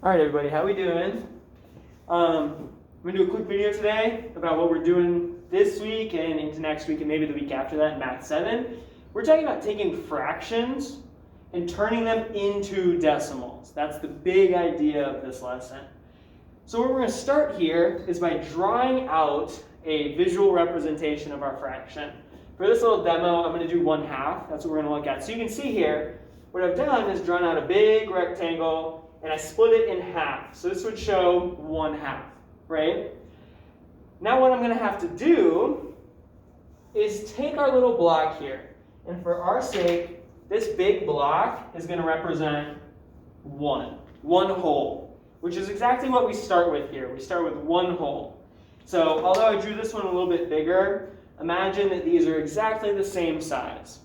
All right, everybody, how we doing? I'm gonna do a quick video today about what we're doing this week and into next week and maybe the week after that in Math 7. We're talking about taking fractions and turning them into decimals. That's the big idea of this lesson. So what we're gonna start here is by drawing out a visual representation of our fraction. For this little demo, I'm gonna do 1/2. That's what we're gonna look at. So you can see here, what I've done is drawn out a big rectangle and I split it in half. So this would show 1/2, right? Now what I'm going to have to do is take our little block here. And for our sake, this big block is going to represent one whole, which is exactly what we start with here. We start with one whole. So although I drew this one a little bit bigger, imagine that these are exactly the same size.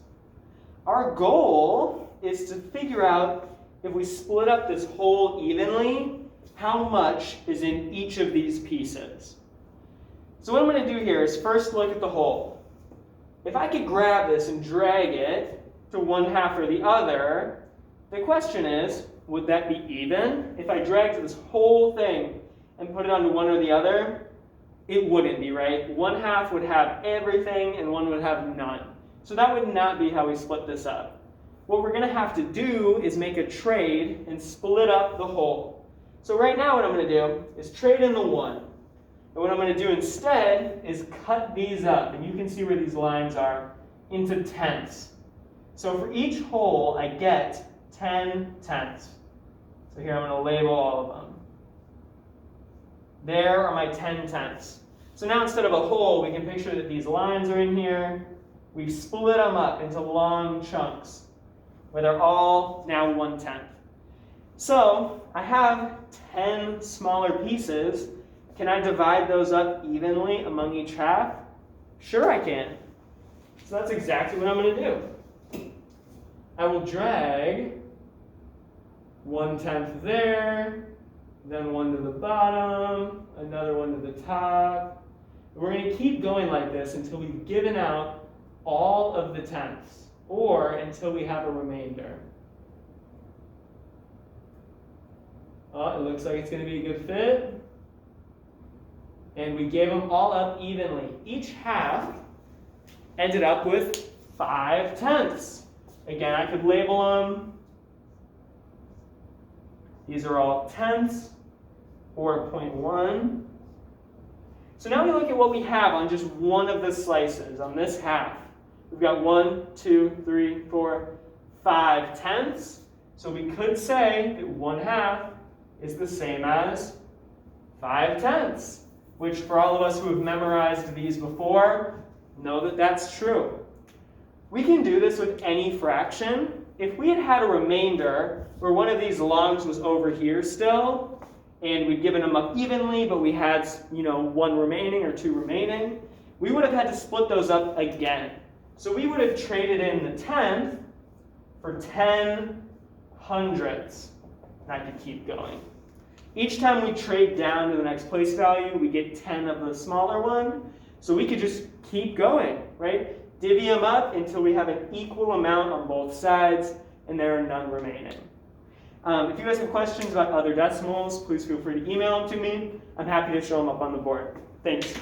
Our goal is to figure out, if we split up this whole evenly, how much is in each of these pieces. So what I'm going to do here is first look at the whole. If I could grab this and drag it to 1/2 or the other, the question is, would that be even? If I dragged this whole thing and put it onto one or the other, it wouldn't be, right? 1/2 would have everything and one would have none. So that would not be how we split this up. What we're going to have to do is make a trade and split up the whole. So right now what I'm going to do is trade in the 1. And what I'm going to do instead is cut these up. And you can see where these lines are into tenths. So for each whole, I get 10 tenths. So here I'm going to label all of them. There are my 10 tenths. So now instead of a whole, we can picture that these lines are in here. We've split them up into long chunks, where they're all now 1/10. So I have 10 smaller pieces. Can I divide those up evenly among each half? Sure I can. So that's exactly what I'm going to do. I will drag 1/10 there, then one to the bottom, another one to the top. We're going to keep going like this until we've given out all of the tenths, or until we have a remainder. Oh, it looks like it's going to be a good fit. And we gave them all up evenly. Each half ended up with 5 tenths. Again, I could label them. These are all tenths, or 0.1. So now we look at what we have on just one of the slices, on this half. We've got 1, 2, 3, 4, 5 tenths. So we could say that 1/2 is the same as 5 tenths, which for all of us who have memorized these before, know that that's true. We can do this with any fraction. If we had had a remainder where one of these longs was over here still, and we'd given them up evenly, but we had, one remaining or 2 remaining, we would have had to split those up again. So we would have traded in the 10th for 10 hundredths. And I could keep going. Each time we trade down to the next place value, we get 10 of the smaller one. So we could just keep going, right? Divvy them up until we have an equal amount on both sides, and there are none remaining. If you guys have questions about other decimals, please feel free to email them to me. I'm happy to show them up on the board. Thanks.